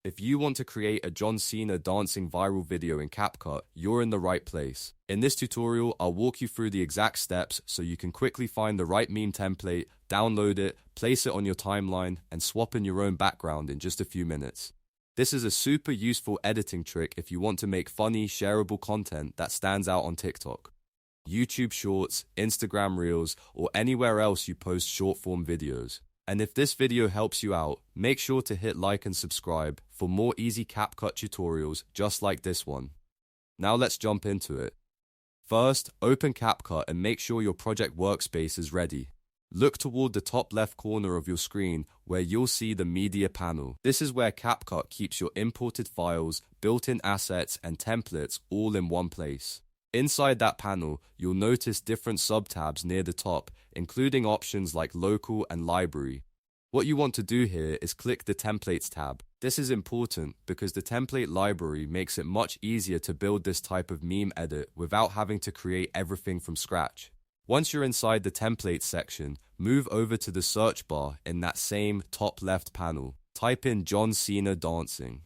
If you want to create a John Cena dancing viral video in CapCut, you're in the right place. In this tutorial, I'll walk you through the exact steps so you can quickly find the right meme template, download it, place it on your timeline, and swap in your own background in just a few minutes. This is a super useful editing trick if you want to make funny, shareable content that stands out on TikTok, YouTube Shorts, Instagram Reels, or anywhere else you post short-form videos. And if this video helps you out, make sure to hit like and subscribe for more easy CapCut tutorials just like this one. Now let's jump into it. First, open CapCut and make sure your project workspace is ready. Look toward the top left corner of your screen where you'll see the media panel. This is where CapCut keeps your imported files, built-in assets, and templates all in one place. Inside that panel, you'll notice different subtabs near the top, including options like Local and Library. What you want to do here is click the Templates tab. This is important because the template library makes it much easier to build this type of meme edit without having to create everything from scratch. Once you're inside the Templates section, move over to the search bar in that same top left panel. Type in John Cena dancing.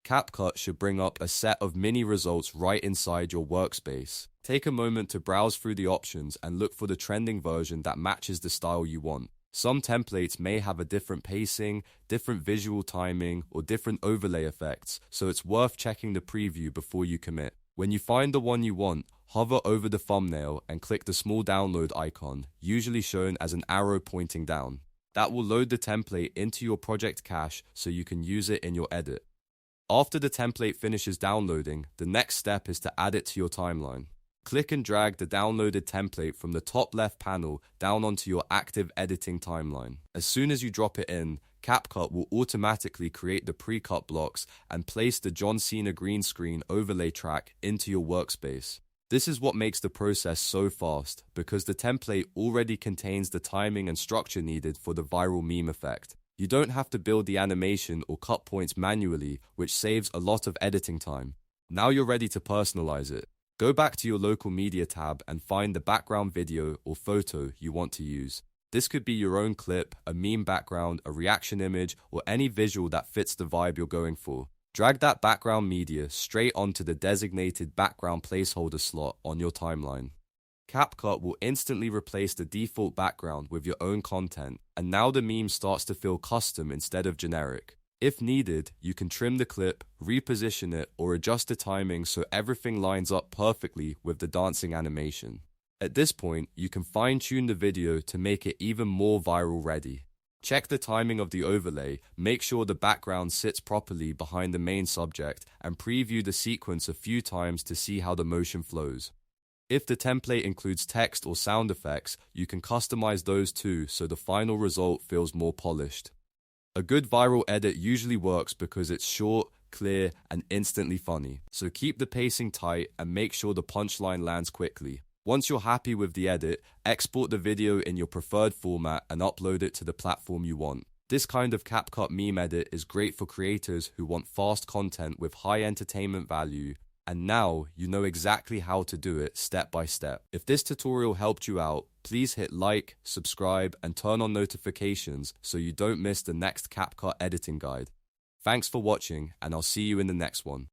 CapCut should bring up a set of mini results right inside your workspace. Take a moment to browse through the options and look for the trending version that matches the style you want. Some templates may have a different pacing, different visual timing, or different overlay effects, so it's worth checking the preview before you commit. When you find the one you want, hover over the thumbnail and click the small download icon, usually shown as an arrow pointing down. That will load the template into your project cache so you can use it in your edit. After the template finishes downloading, the next step is to add it to your timeline. Click and drag the downloaded template from the top left panel down onto your active editing timeline. As soon as you drop it in, CapCut will automatically create the pre-cut blocks and place the John Cena green screen overlay track into your workspace. This is what makes the process so fast, because the template already contains the timing and structure needed for the viral meme effect. You don't have to build the animation or cut points manually, which saves a lot of editing time. Now you're ready to personalize it. Go back to your local media tab and find the background video or photo you want to use. This could be your own clip, a meme background, a reaction image, or any visual that fits the vibe you're going for. Drag that background media straight onto the designated background placeholder slot on your timeline. CapCut will instantly replace the default background with your own content, and now the meme starts to feel custom instead of generic. If needed, you can trim the clip, reposition it, or adjust the timing so everything lines up perfectly with the dancing animation. At this point, you can fine-tune the video to make it even more viral ready. Check the timing of the overlay, make sure the background sits properly behind the main subject, and preview the sequence a few times to see how the motion flows. If the template includes text or sound effects, you can customize those too so the final result feels more polished. A good viral edit usually works because it's short, clear, and instantly funny. So keep the pacing tight and make sure the punchline lands quickly. Once you're happy with the edit, export the video in your preferred format and upload it to the platform you want. This kind of CapCut meme edit is great for creators who want fast content with high entertainment value, and now you know exactly how to do it step by step. If this tutorial helped you out, please hit like, subscribe, and turn on notifications so you don't miss the next CapCut editing guide. Thanks for watching, and I'll see you in the next one.